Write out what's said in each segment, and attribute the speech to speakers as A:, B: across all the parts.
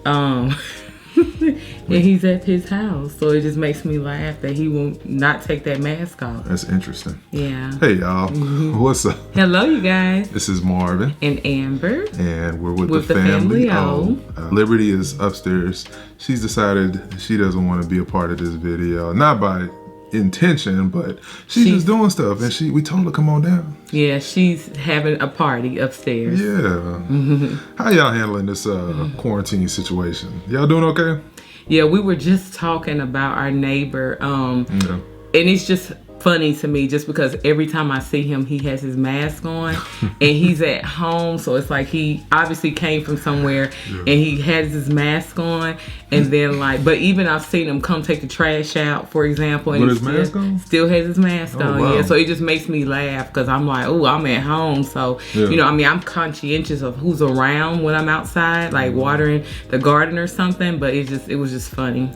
A: And he's at his house, so it just makes me laugh that he will not take that mask off.
B: That's interesting.
A: Yeah.
B: Hey y'all, what's up?
A: Hello, you guys.
B: This is Marvin
A: And Amber.
B: and we're with the family. Liberty is upstairs. She's decided she doesn't want to be a part of this video, not by intention, but she's just doing stuff, and we told her come on down.
A: Yeah, she's having a party upstairs.
B: Yeah. How y'all handling this quarantine situation? Y'all doing okay?
A: Yeah, we were just talking about our neighbor, and it's just funny to me just because every time I see him, he has his mask on and he's at home, so it's like he obviously came from somewhere and he has his mask on, and then but even I've seen him come take the trash out, for example, and
B: with his mask on?
A: Still has his mask on.
B: Wow.
A: Yeah, so it just makes me laugh because I'm like, oh, I'm at home, so I'm conscientious of who's around when I'm outside, like watering the garden or something, but it was just funny.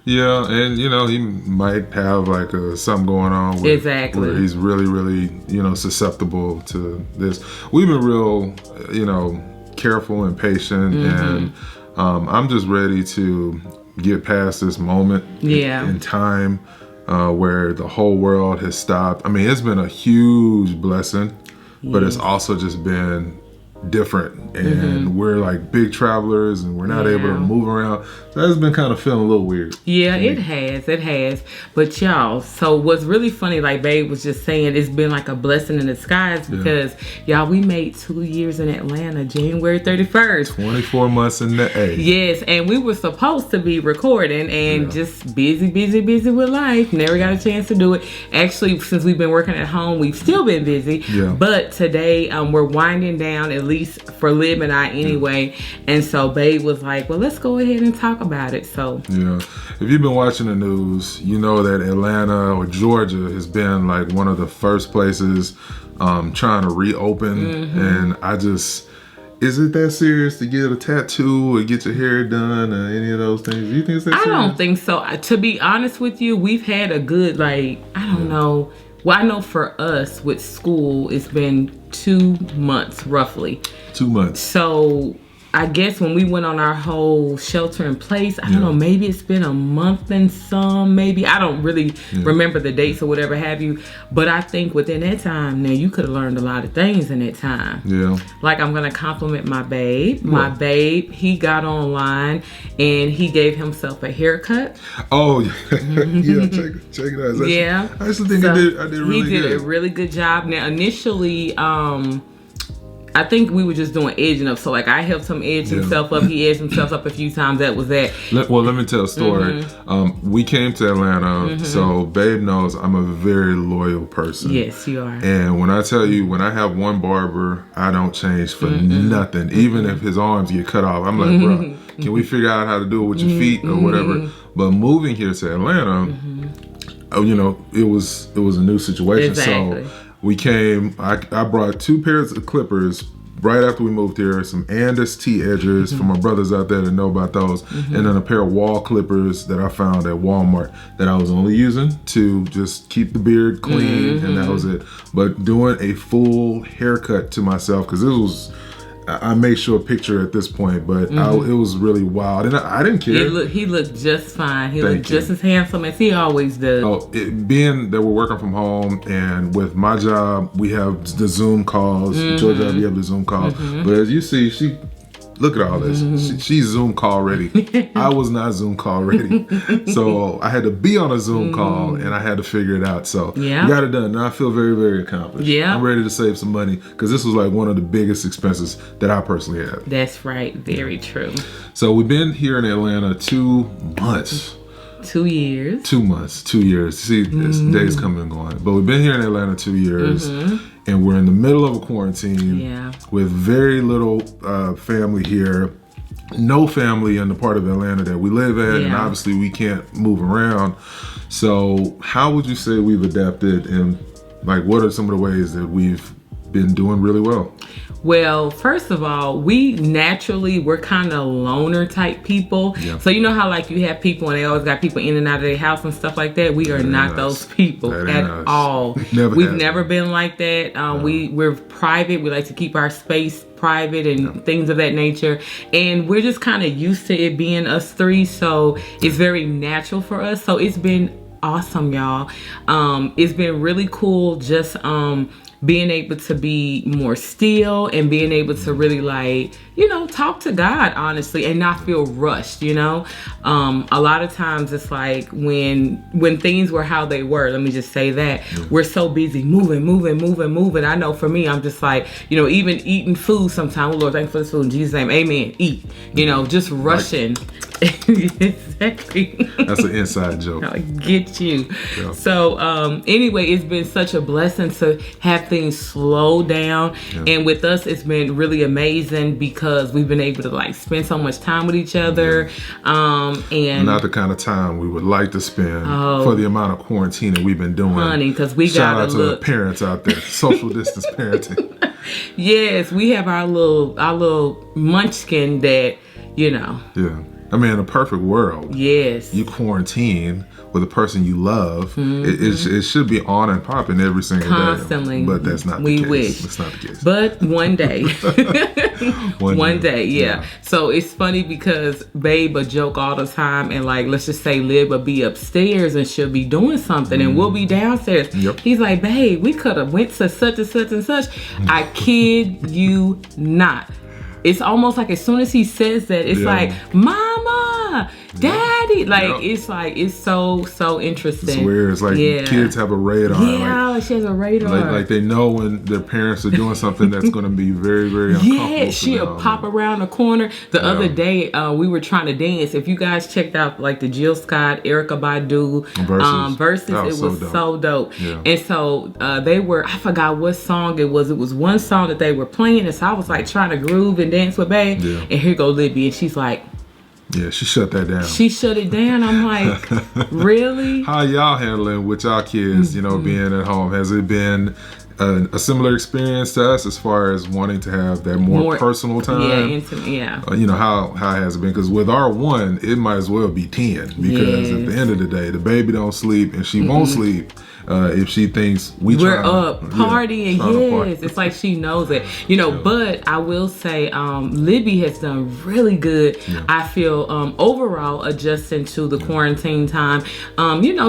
A: Yeah,
B: and he might have something going on with, where he's really susceptible to this. We've been real careful and patient, and I'm just ready to get past this moment in time where the whole world has stopped. I mean, it's been a huge blessing, but it's also just been different, and we're like big travelers and we're not able to move around, so that's been kind of feeling a little weird. It has, but y'all, so what's really funny, like Babe was just saying, it's been like a blessing in disguise because y'all, we made 2 years in Atlanta January 31st, 24 months in the A. Yes, and we were supposed to be recording and just busy with life, never got a chance to do it. Actually, since we've been working at home, we've still been busy, but today we're winding down, at least for Lib and I anyway, and so Babe was like, well, let's go ahead and talk about it. So if you've been watching the news, you know that Atlanta or Georgia has been like one of the first places trying to reopen, and is it that serious to get a tattoo or get your hair done or any of those things? Do you think it's that serious? I don't think so. To be honest with you, we've had a good I don't know. Well, I know for us with school, it's been 2 months, roughly. 2 months. So I guess when we went on our whole shelter in place, I don't know, maybe it's been a month and some, maybe. I don't really remember the dates or whatever have you. But I think within that time, now you could have learned a lot of things in that time. Yeah. Like, I'm going to compliment my babe. My babe, he got online and he gave himself a haircut. Oh, yeah. Check it out. I actually think I did really good. He did a really good job. Now, initially, I think we were just doing edging up. So I helped him edge himself up. He edged himself up a few times. That was that. Let me tell a story. We came to Atlanta, so Babe knows I'm a very loyal person. Yes, you are. And when I tell you, when I have one barber, I don't change for nothing. Even if his arms get cut off, I'm like, bro, can we figure out how to do it with your feet or whatever? But moving here to Atlanta, it was a new situation. Exactly. So we came, I brought 2 pairs of clippers right after we moved here, some Andis T-edgers for my brothers out there that know about those, and then a pair of wall clippers that I found at Walmart that I was only using to just keep the beard clean, and that was it. But doing a full haircut to myself, because this was, I may show a picture at this point, but it was really wild, and I didn't care. He looked just fine. He looked just as handsome as he always does. Being that we're working from home, and with my job, we have the Zoom calls. Georgia, we have the Zoom calls. But as you see, look at all this. She's Zoom call ready. I was not Zoom call ready. So I had to be on a Zoom call, and I had to figure it out. So we got it done. And I feel very, very accomplished. I'm ready to save some money because this was like one of the biggest expenses that I personally had. That's right. Very true. So we've been here in Atlanta 2 months. 2 years. 2 months, 2 years. See, this days coming and going. But we've been here in Atlanta 2 years, and we're in the middle of a quarantine with very little family here. No family in the part of Atlanta that we live at, and obviously we can't move around. So how would you say we've adapted, and what are some of the ways that we've been doing really well?
A: Well, first of all, we're kind of loner type people. Yeah. So you know how like you have people and they always got people in and out of their house and stuff like that? We are not those people at all. We've never been like that. We're private. We like to keep our space private and things of that nature. And we're just kind of used to it being us three. So it's very natural for us. So it's been awesome, y'all. It's been really cool just being able to be more still and being able to really like, talk to God honestly and not feel rushed, A lot of times it's like when things were how they were, let me just say that, we're so busy moving. I know for me, I'm just like, even eating food sometimes, Lord, thank you for this food in Jesus' name, amen, eat, just rushing. Exactly.
B: That's an inside joke.
A: I get you. Yeah. So anyway, it's been such a blessing to have things slow down. Yeah. And with us, it's been really amazing because we've been able to like spend so much time with each other. And
B: not the kind of time we would like to spend for the amount of quarantining we've been doing.
A: Honey, because we got
B: to the parents out there, social distance parenting.
A: Yes, we have our little munchkin that,
B: Yeah. I mean, in a perfect world,
A: yes,
B: you quarantine with a person you love. Mm-hmm. It should be on and popping every single
A: constantly.
B: Day. But that's not the case. We wish. That's not the case.
A: But one day. one day, yeah. So it's funny because Babe will joke all the time and like, let's just say Lib will be upstairs and she'll be doing something and we'll be downstairs. Yep. He's like, babe, we could have went to such and such and such. I kid you not. It's almost like as soon as he says that, it's like, Mama, Daddy. Like, it's so interesting.
B: It's weird. It's like kids have a radar.
A: Yeah, like, she has a radar.
B: Like they know when their parents are doing something that's going to be very, very uncomfortable.
A: Yeah, she'll pop around the corner. The other day, we were trying to dance. If you guys checked out like the Jill Scott, Erykah Badu versus it was so dope. Yeah. And so they were, I forgot what song it was. It was one song that they were playing. And so I was like trying to groove and dance with Babe. Yeah. And here go Libby. And she's like,
B: yeah, she shut that down.
A: She shut it down. I'm like, really?
B: How y'all handling with y'all kids, being at home? Has it been a similar experience to us as far as wanting to have that more personal time?
A: Yeah, intimate, yeah.
B: How has it been? Because with our one, it might as well be 10. Because at the end of the day, the baby don't sleep and she won't sleep. If she thinks we're up
A: partying, yes, it's like she knows it, But I will say, Libby has done really good. Yeah. I feel overall adjusting to the quarantine time.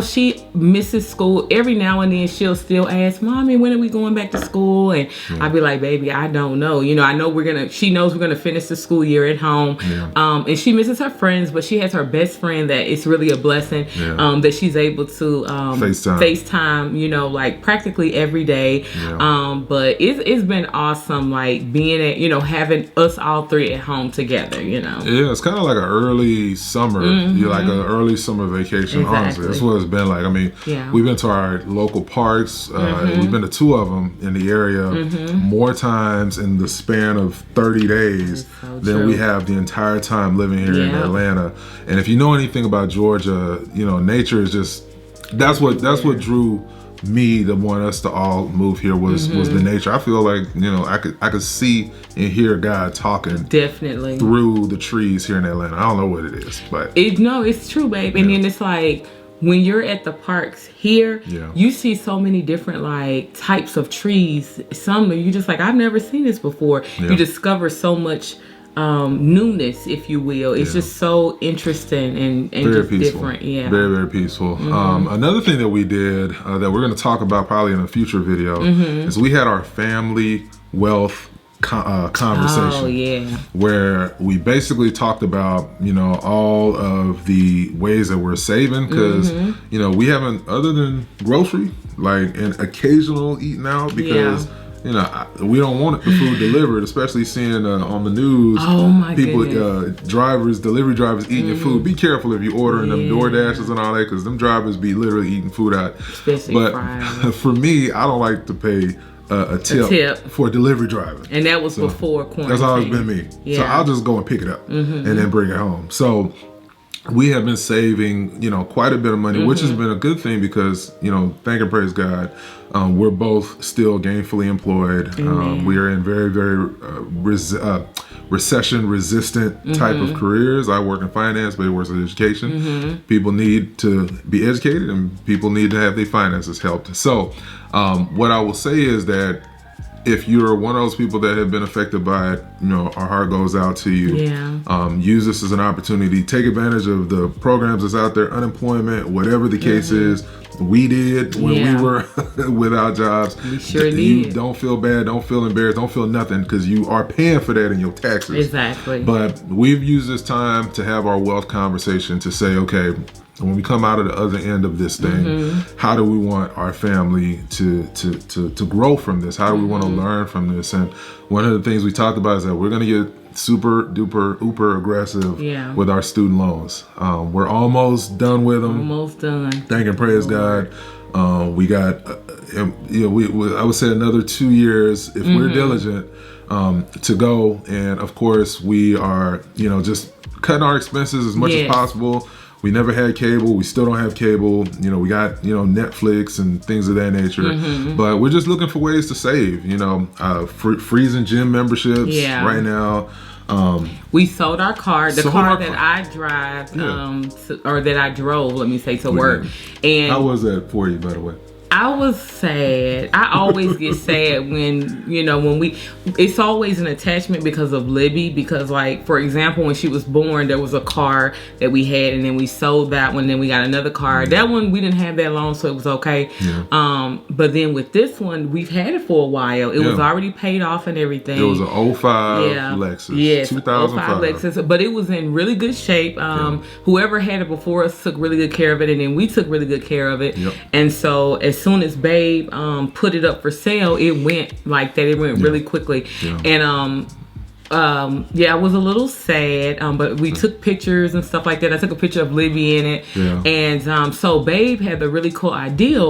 A: She misses school every now and then. She'll still ask, "Mommy, when are we going back to school?" And I'll be like, "Baby, I don't know. I know she knows we're gonna finish the school year at home." Yeah. And she misses her friends, but she has her best friend that it's really a blessing that she's able to FaceTime. Like practically every day. Yeah. But it's been awesome, like being at, having us all three at home together, Yeah,
B: it's kind of like an early summer. You're like an early summer vacation, honestly. That's what it's been like. I mean, we've been to our local parks. We've been to 2 of them in the area more times in the span of 30 days than we have the entire time living here in Atlanta. And if you know anything about Georgia, nature is just, that's what drew me to want us to all move here was the nature. I feel like I could see and hear God talking
A: definitely
B: through the trees here in Atlanta. I don't know what it is, but
A: it's true, babe. And then it's like when you're at the parks here, you see so many different like types of trees. Some you just like, I've never seen this before. You discover so much newness, if you will. It's just so interesting and
B: very
A: just
B: peaceful.
A: Different. Yeah,
B: very, very peaceful. Another thing that we did that we're going to talk about probably in a future video is we had our family wealth conversation where we basically talked about all of the ways that we're saving because we haven't, other than grocery, like an occasional eating out because we don't want the food delivered, especially seeing on the news people, delivery drivers eating your food. Be careful if you're ordering them DoorDashes and all that, because them drivers be literally eating food out.
A: Especially
B: but for me, I don't like to pay a tip for a delivery driver.
A: And that was before quarantine.
B: That's always been me. Yeah. So I'll just go and pick it up and then bring it home. So we have been saving, quite a bit of money, which has been a good thing because, thank and praise God, we're both still gainfully employed. We are in very, very recession-resistant type of careers. I work in finance, but he works in education. People need to be educated, and people need to have their finances helped. So, what I will say is that if you're one of those people that have been affected by it, our heart goes out to you.
A: Yeah.
B: Use this as an opportunity. Take advantage of the programs that's out there, unemployment, whatever the case is. We did when we were without jobs.
A: We sure did.
B: You don't feel bad, don't feel embarrassed, don't feel nothing, because you are paying for that in your taxes.
A: Exactly.
B: But we've used this time to have our wealth conversation to say, okay, when we come out of the other end of this thing, how do we want our family to grow from this? How do we want to learn from this? And one of the things we talked about is that we're going to get super duper uber aggressive with our student loans. We're almost done with them.
A: Almost done.
B: Thank and praise God. We got, I would say another 2 years if we're diligent to go. And of course, we are, just cutting our expenses as much as possible. We never had cable. We still don't have cable. We got, Netflix and things of that nature. But we're just looking for ways to save, freezing gym memberships right now.
A: We sold our car, the car that I drive, or that I drove, let me say, to work. And
B: how was that for you, by the way?
A: I was sad. I always get sad when it's always an attachment because of Libby, because like, for example, when she was born, there was a car that we had and then we sold that one, then we got another car. That one, we didn't have that long, so it was okay. But then with this one, we've had it for a while. It was already paid off and everything.
B: It was an 05 Lexus.
A: Yes,
B: 2005
A: Lexus, but it was in really good shape. Whoever had it before us took really good care of it, and then we took really good care of it. And so as soon as Babe put it up for sale, it went like that. It went really quickly. And I was a little sad, but we took pictures and stuff like that. I took a picture of Libby in it. And so Babe had the really cool idea.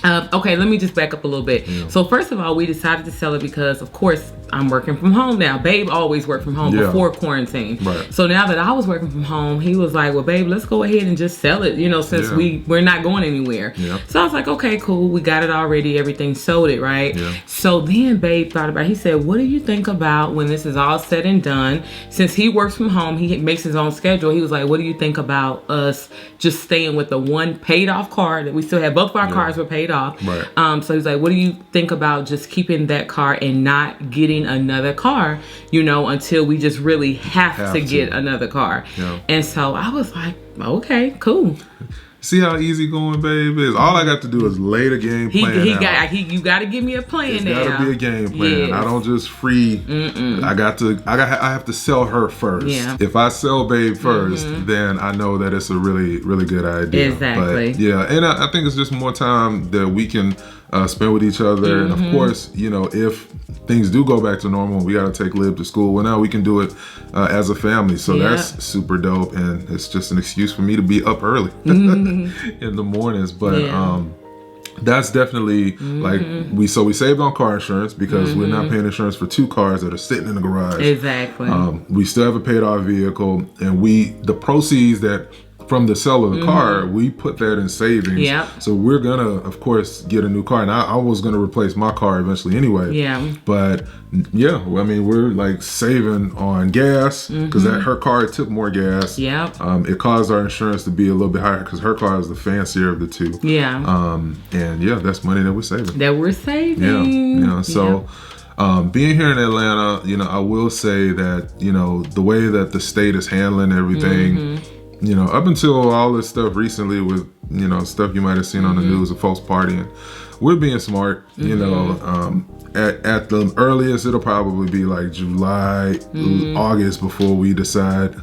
A: Okay, let me just back up a little bit. So first of all, we decided to sell it because, of course, I'm working from home now. Babe always worked from home before quarantine. So now that I was working from home, he was like, well, babe, let's go ahead and just sell it, since we're not going anywhere. So I was like, okay, cool. We got it already. Everything sold it, right? So then Babe thought about it. He said, what do you think about when this is all said and done? Since he works from home, he makes his own schedule. He was like, what do you think about us just staying with the one paid off car that we still have? Both of our cars were paid off. So he's like, what do you think about just keeping that car and not getting another car, until we just really have to get another car. And so I was like, okay, cool.
B: See how easygoing Babe is? All I got to do is lay the game plan out.
A: You got to give me a plan now.
B: It's got to be a game plan. I don't just free. I have to sell her first. If I sell Babe first, then I know that it's a really, really good idea.
A: Exactly.
B: But, and I think it's just more time that we can spend with each other. And of course, if things do go back to normal, we got to take Lib to school. Well, now we can do it as a family. So that's super dope. And it's just an excuse for me to be up early in the mornings. But that's definitely like we saved on car insurance because we're not paying insurance for 2 cars that are sitting in the garage.
A: Exactly.
B: We still have a paid off vehicle, and the proceeds that from the sale of the car, we put that in savings. So we're gonna, of course, get a new car. And I was gonna replace my car eventually anyway. But we're like saving on gas because her car took more gas. It caused our insurance to be a little bit higher because her car is the fancier of the two. And that's money that we're saving. So. Being here in Atlanta, I will say that, the way that the state is handling everything, up until all this stuff recently with, stuff you might have seen on the news of folks partying, we're being smart, at the earliest, it'll probably be like July, August before we decide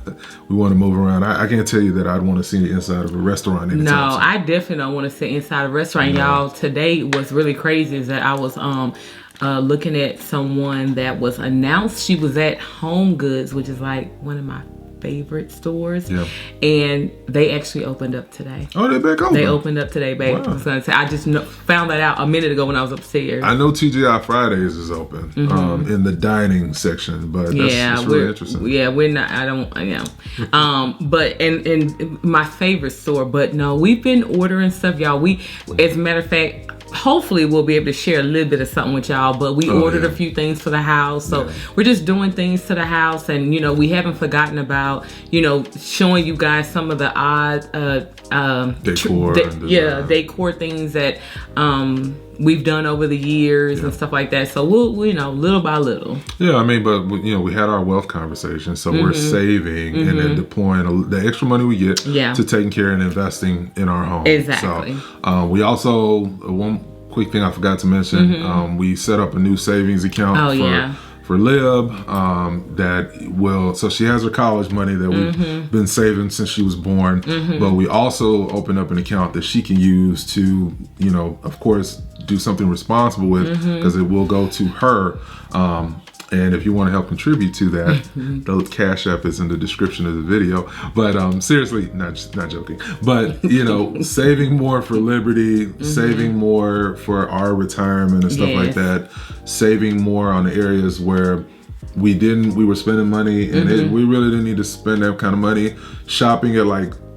B: we want to move around. I can't tell you that I'd want to see the inside of a restaurant anytime soon.
A: I definitely don't want to sit inside a restaurant. Y'all, today what's really crazy is that I was, looking at someone that was announced. She was at Home Goods, which is like one of my favorite stores.
B: Yeah.
A: And they actually opened up today.
B: Oh, they're back open?
A: They opened up today, babe.
B: Wow.
A: I just found that out a minute ago when I was upstairs.
B: I know TGI Fridays is open in the dining section, but that's really interesting.
A: Yeah, we're not. I don't. But and my favorite store. But no, we've been ordering stuff, y'all. As a matter of fact, hopefully we'll be able to share a little bit of something with y'all, but we ordered a few things for the house, so we're just doing things to the house, and we haven't forgotten about showing you guys some of the odd
B: decor
A: decor things that we've done over the years and stuff like that. So we'll little by little.
B: Yeah, I mean, but we had our wealth conversation, so we're saving and then deploying the extra money we get to taking care and investing in our home.
A: Exactly.
B: So we also, one quick thing I forgot to mention, we set up a new savings account for Lib so she has her college money that we've been saving since she was born, but we also opened up an account that she can use to of course do something responsible with, because it will go to her, and if you want to help contribute to that, the Cash App is in the description of the video. But seriously, not joking. But saving more for Liberty, saving more for our retirement and stuff like that, saving more on the areas where we were spending money and we really didn't need to spend that kind of money.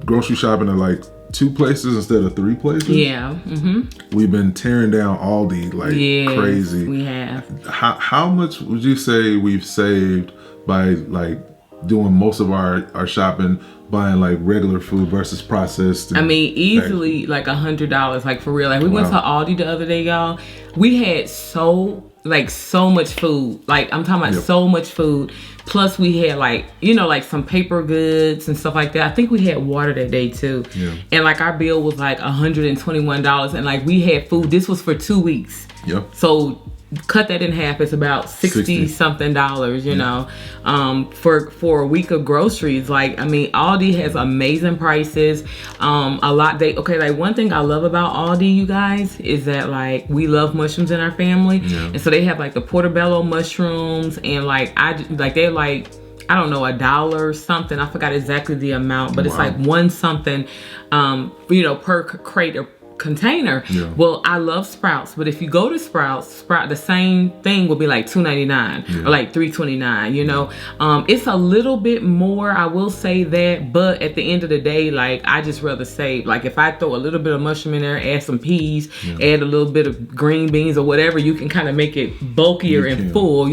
B: Grocery shopping at 2 places instead of 3 places. Yeah. We've been tearing down Aldi crazy.
A: We have.
B: How much would you say we've saved by doing most of our shopping, buying regular food versus processed?
A: Easily $100, for real. We went to Aldi the other day, y'all. We had so much food. I'm talking about so much food. Plus we had some paper goods and stuff like that. I think we had water that day too. Yeah. And our bill was $121, and we had food. This was for 2 weeks.
B: Yep.
A: So cut that in half, it's about $60 something, for a week of groceries. Aldi has amazing prices. One thing I love about Aldi, you guys, is that we love mushrooms in our family. And so they have the portobello mushrooms, and they're I don't know, $1 something. I forgot exactly the amount, but it's one something per crate or container. Well, I love Sprouts, but if you go to Sprouts, the same thing will be $2.99 or $3.29. It's a little bit more, I will say that, but at the end of the day, I just rather save. If I throw a little bit of mushroom in there, add some peas, add a little bit of green beans or whatever, you can kind of make it bulkier and full,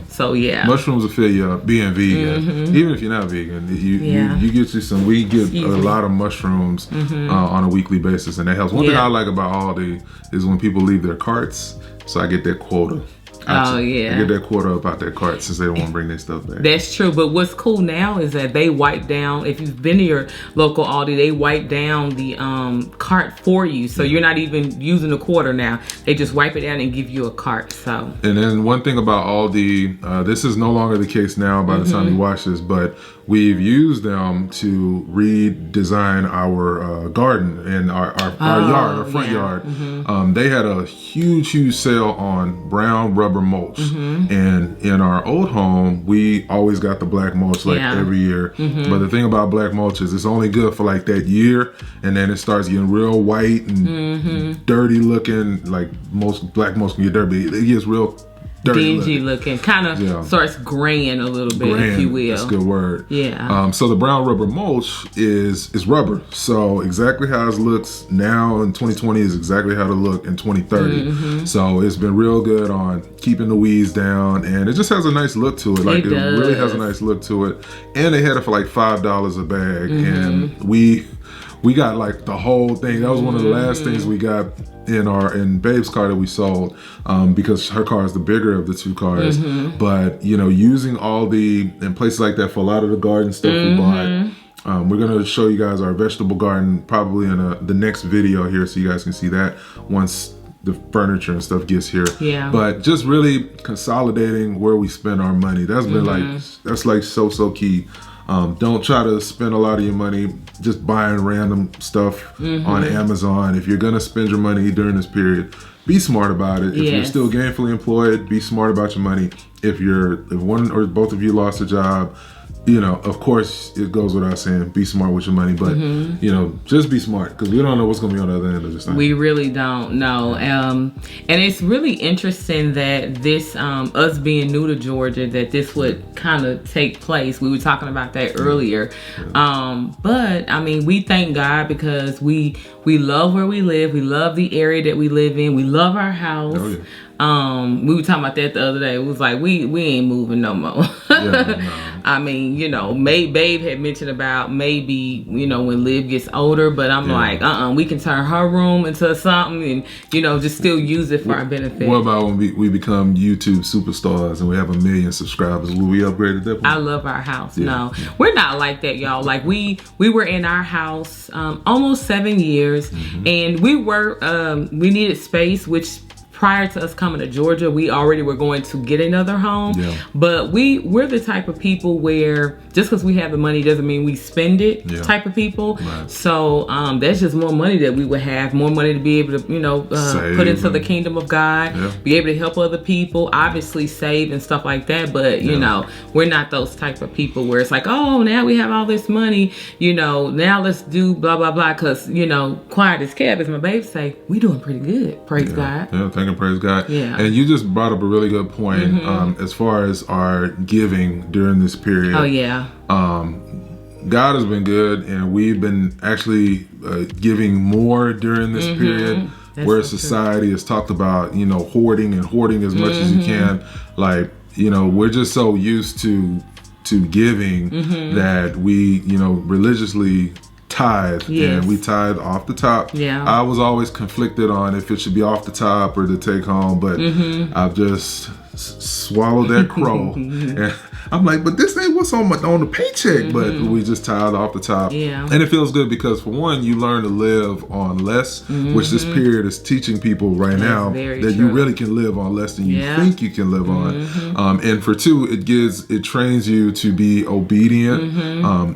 A: So
B: mushrooms will fill you up. Being vegan, even if you're not vegan, you get you some. We get a lot of mushrooms on a weekly basis, and that helps. One thing I like about Aldi is when people leave their carts, so I get that quota. I get that quota up out their cart since they don't want to bring their stuff back.
A: That's true, but what's cool now is that they wipe down, if you've been to your local Aldi, they wipe down the cart for you, so you're not even using a quarter now. They just wipe it down and give you a cart. So.
B: And then one thing about Aldi, this is no longer the case now by the time you watch this, but we've used them to redesign our garden and our yard, our front yard. They had a huge sale on brown rubber mulch, and in our old home we always got the black mulch every year. But the thing about black mulch is it's only good for that year, and then it starts getting real white and dirty looking. Most black mulch can get dirty. It gets real
A: dingy looking, kind of starts graying a little bit, if you will.
B: That's a good word. So the brown rubber mulch is rubber. So exactly how it looks now in 2020 is exactly how it'll look in 2030. So it's been real good on keeping the weeds down, and it just has a nice look to it. It really has a nice look to it. And they had it for $5 a bag, and we got the whole thing. That was one of the last things we got in Babe's car that we sold, because her car is the bigger of the 2 cars. But using Aldi and places like that for a lot of the garden stuff we bought. We're gonna show you guys our vegetable garden probably in the next video here, so you guys can see that once the furniture and stuff gets here. But just really consolidating where we spend our money. That's been that's so key. Don't try to spend a lot of your money just buying random stuff on Amazon. If you're gonna spend your money during this period, be smart about it. If you're still gainfully employed, be smart about your money. If one or both of you lost a job, of course, it goes without saying, be smart with your money, but, just be smart, because we don't know what's going to be on the other end of this thing.
A: We really don't know. And it's really interesting that this, us being new to Georgia, that this would kind of take place. We were talking about that earlier. But, I mean, we thank God because we love where we live. We love the area that we live in. We love our house.
B: Oh, yeah.
A: We were talking about that the other day. It was like, we ain't moving no more. I mean, Babe had mentioned about maybe, when Liv gets older, but I'm like, we can turn her room into something and, just still use it for our benefit.
B: What about when we become YouTube superstars and we have 1 million subscribers? Will we upgrade at that point?
A: I love our house. Yeah. No, we're not like that, y'all. Like we were in our house almost 7 years, and we needed space, which prior to us coming to Georgia, we already were going to get another home. Yeah. But we're the type of people where just because we have the money doesn't mean we spend it type of people. Right. So that's just more money that we would have, more money to be able to, put into the kingdom of God, be able to help other people, obviously save and stuff like that. But, we're not those type of people where it's like, oh, now we have all this money, now let's do blah, blah, blah. Because, quiet as kept, as my babe say, we doing pretty good. Praise God.
B: Yeah, thank and praise God. Yeah. And you just brought up a really good point as far as our giving during this period.
A: Oh, yeah.
B: God has been good, and we've been actually giving more during this period. That's where society has talked about, hoarding as much as you can. Like, we're just so used to giving that we, religiously tithe, and we tithe off the top. Yeah, I was always conflicted on if it should be off the top or to take home, but I've just swallowed that crow, and I'm like, but this ain't what's on the paycheck. But we just tithe off the top, and it feels good because for one, you learn to live on less, which this period is teaching people right now that you really can live on less than you think you can live on, and for two, it trains you to be obedient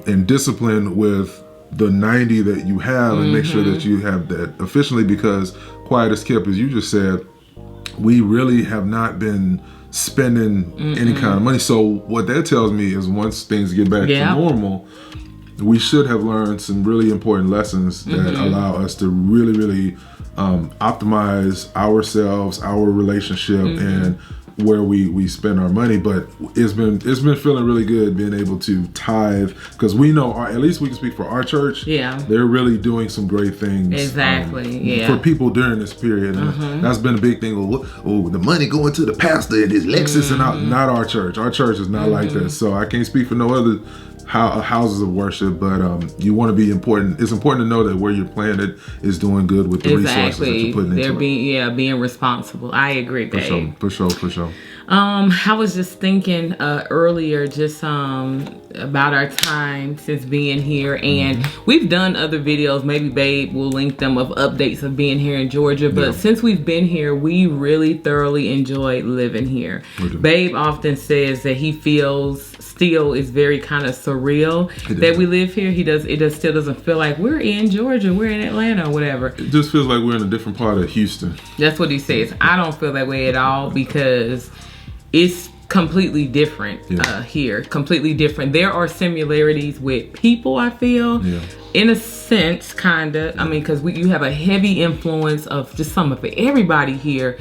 B: and disciplined with the 90 that you have, and make sure that you have that efficiently, because quiet as kept, as you just said, we really have not been spending any kind of money. So what that tells me is once things get back to normal, we should have learned some really important lessons that allow us to really, really optimize ourselves, our relationship, and where we spend our money. But it's been feeling really good being able to tithe, because we know at least we can speak for our church. Yeah, they're really doing some great things for people during this period. And that's been a big thing. Oh, the money going to the pastor and his Lexus and not our church. Our church is not like that. So I can't speak for no other houses of worship, but you want to be important. It's important to know that where you're planted is doing good with the resources that you're putting into it. Being responsible. I agree, babe. For sure.
A: I was just thinking earlier just about our time since being here, and we've done other videos, maybe Babe will link them, of updates of being here in Georgia, but since we've been here, we really thoroughly enjoy living here. Babe often says that he feels still is very kind of surreal that we live here. It still doesn't feel like we're in Georgia, we're in Atlanta or whatever.
B: It just feels like we're in a different part of Houston.
A: That's what he says. I don't feel that way at all, because it's completely different here. Completely different. There are similarities with people, I feel. In a sense, kind of. I mean, because you have a heavy influence of just some of everybody here.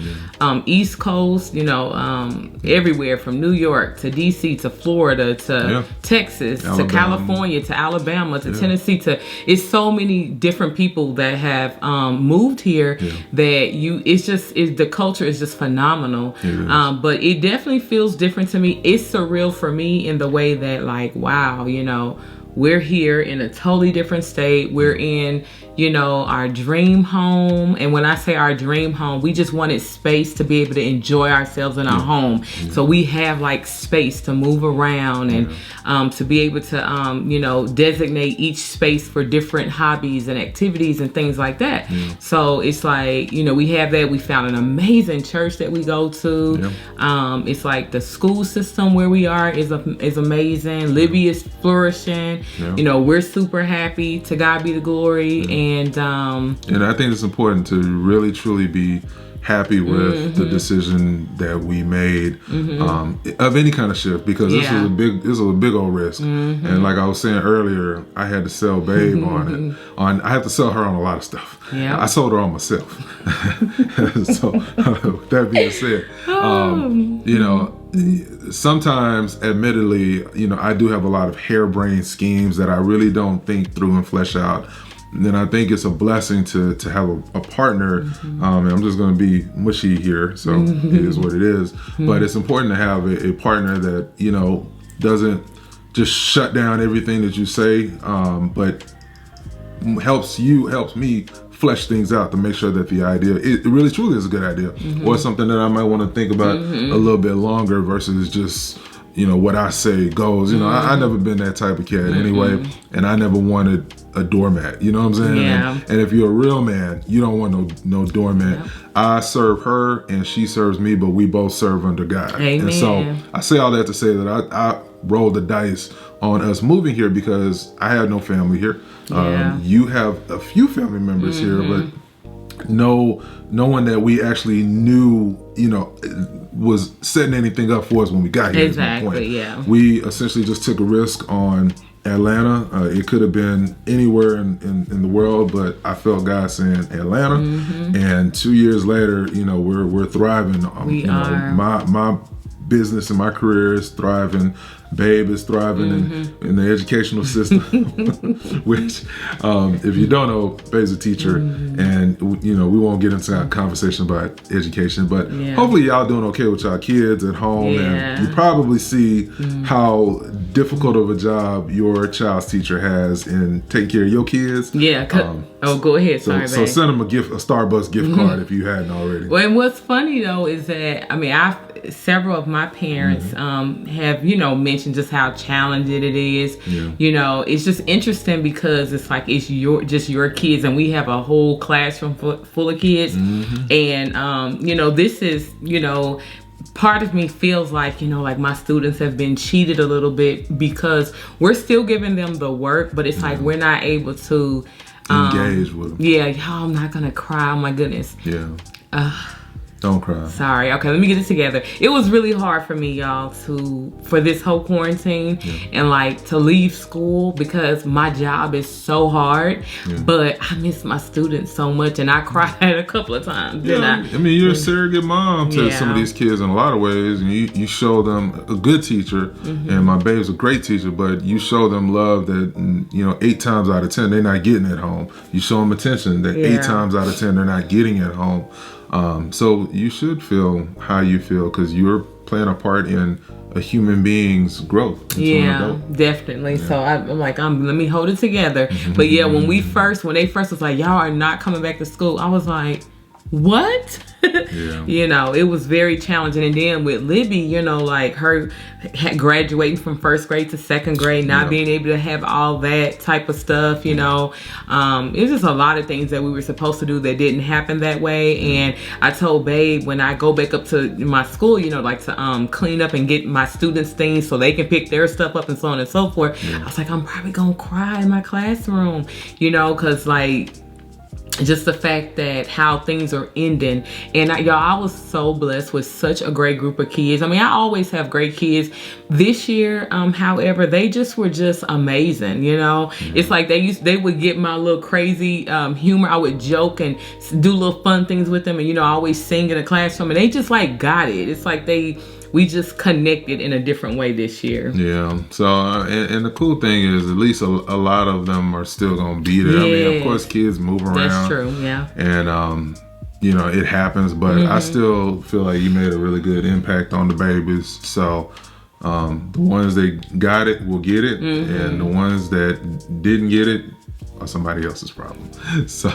A: East Coast, everywhere from New York to DC to Florida to Texas to California to Alabama to Tennessee it's so many different people that have moved here that the culture is just phenomenal. But it definitely feels different to me. It's surreal for me in the way that, like, wow, we're here in a totally different state. We're in, our dream home. And when I say our dream home, we just wanted space to be able to enjoy ourselves in our home. So we have like space to move around and to be able to, designate each space for different hobbies and activities and things like that. So it's like, we have that. We found an amazing church that we go to. It's like the school system where we are is amazing. Libby is flourishing. We're super happy. To God be the glory. And I
B: think it's important to really truly be happy with the decision that we made of any kind of shift, because this was a big old risk. And like I was saying earlier, I had to sell Babe on it. I had to sell her on a lot of stuff. Yep. I sold her on myself. So that being said, you know, sometimes, admittedly, you know, I do have a lot of harebrained schemes that I really don't think through and flesh out. And then I think it's a blessing to have a partner. And I'm just going to be mushy here, so it is what it is. But it's important to have a partner that, you know, doesn't just shut down everything that you say, but helps me flesh things out to make sure that the idea, it really truly is a good idea, or something that I might want to think about a little bit longer versus just, you know, what I say goes. You know, I never been that type of cat anyway, and I never wanted a doormat. You know what I'm saying?
A: Yeah.
B: And if you're a real man, you don't want no doormat. Yep. I serve her and she serves me, but we both serve under God.
A: Amen.
B: And so I say all that to say that I rolled the dice on us moving here because I had no family here. You have a few family members here, but no one that we actually knew, you know, was setting anything up for us when we got here.
A: Exactly, yeah.
B: We essentially just took a risk on Atlanta. It could have been anywhere in the world, but I felt God saying Atlanta. And 2 years later, you know, we're thriving.
A: We are.
B: My business and my career is thriving. Babe is thriving in the educational system, which, if you don't know, Babe's a teacher, and you know, we won't get into a conversation about education, but hopefully y'all doing okay with y'all kids at home, and you probably see how difficult of a job your child's teacher has in taking care of your kids. Yeah.
A: Go ahead. Sorry,
B: so send them a Starbucks gift card if you hadn't already.
A: Well, and what's funny though is that, I mean, several of my parents have, you know, mentioned just how challenging it is. You know, it's just interesting because it's like it's your kids, and we have a whole classroom full of kids, and you know, this is, you know, part of me feels like, you know, like my students have been cheated a little bit because we're still giving them the work, but it's like we're not able to
B: engage with them.
A: Yeah, y'all, I'm not gonna cry. Oh my goodness.
B: Yeah. Don't cry.
A: Sorry. Okay, let me get it together. It was really hard for me, y'all, for this whole quarantine and like to leave school because my job is so hard. But I miss my students so much, and I cried a couple of times.
B: I mean, you're a surrogate mom to some of these kids in a lot of ways, and you show them a good teacher. And my babe's a great teacher, but you show them love that, you know, 8 times out of 10 they're not getting at home. You show them attention that 8 times out of 10 they're not getting at home. So you should feel how you feel because you're playing a part in a human being's growth.
A: Definitely. So I'm like, let me hold it together. But yeah, when they first was like, y'all are not coming back to school, I was like, what? You know, it was very challenging. And then with Libby, you know, like her graduating from 1st grade to 2nd grade, not being able to have all that type of stuff, you know, it was just a lot of things that we were supposed to do that didn't happen that way. And I told Babe when I go back up to my school, you know, like to clean up and get my students things so they can pick their stuff up and so on and so forth. I was like, I'm probably gonna cry in my classroom, you know, because like just the fact that how things are ending. And I was so blessed with such a great group of kids. I mean, I always have great kids. This year, however, they were just amazing, you know. It's like they would get my little crazy humor. I would joke and do little fun things with them, and you know, I always sing in the classroom, and they just like got it. It's like we just connected in a different way this year. Yeah.
B: So, and the cool thing is, at least a lot of them are still gonna be there. I mean, of course, kids move around.
A: That's true. Yeah.
B: And you know, it happens, but I still feel like you made a really good impact on the babies. So, the ones that got it will get it, and the ones that didn't get it are somebody else's problem. So.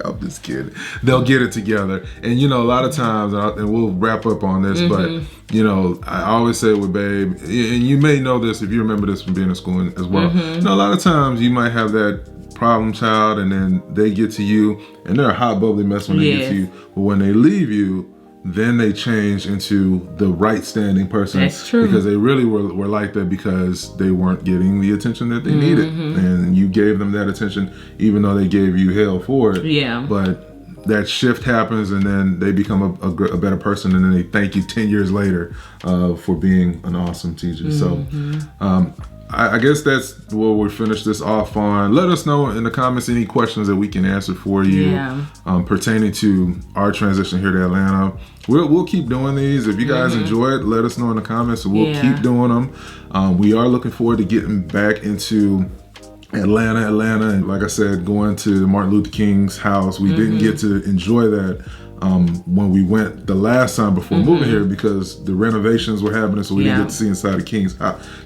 B: I'm just kidding. They'll get it together. And, you know, a lot of times, and we'll wrap up on this, but, you know, I always say with Babe, and you may know this if you remember this from being in school as well. You know, a lot of times you might have that problem child and then they get to you and they're a hot, bubbly mess when they get to you. But when they leave you, then they change into the right standing person.
A: That's true.
B: Because they really were like that because they weren't getting the attention that they needed. And you gave them that attention even though they gave you hell for it.
A: Yeah.
B: But that shift happens, and then they become a better person, and then they thank you 10 years later for being an awesome teacher.
A: Mm-hmm.
B: So I guess that's where we'll finish this off on. Let us know in the comments any questions that we can answer for you pertaining to our transition here to Atlanta. We'll keep doing these. If you guys enjoy it, let us know in the comments, and we'll keep doing them. We are looking forward to getting back into Atlanta, and like I said, going to Martin Luther King's house. We didn't get to enjoy that when we went the last time before moving here, because the renovations were happening, so we didn't get to see inside of King's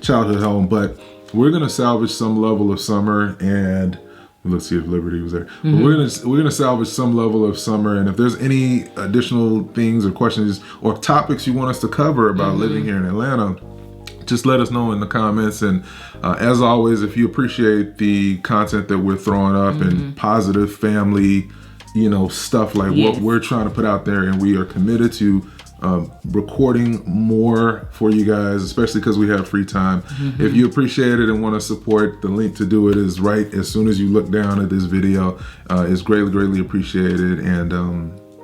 B: childhood home. But we're gonna salvage some level of summer, and let's see if Liberty was there. But we're gonna salvage some level of summer, and if there's any additional things or questions or topics you want us to cover about living here in Atlanta, just let us know in the comments. And as always, if you appreciate the content that we're throwing up and positive family, stuff like what we're trying to put out there, and we are committed to recording more for you guys, especially because we have free time. If you appreciate it and want to support, the link to do it is right as soon as you look down at this video. It's greatly appreciated. And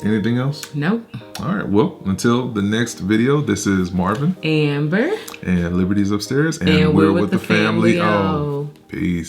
B: anything else?
A: Nope.
B: All right, well, until the next video, this is Marvin,
A: Amber,
B: and Liberty's upstairs, and we're with the family. Oh, peace.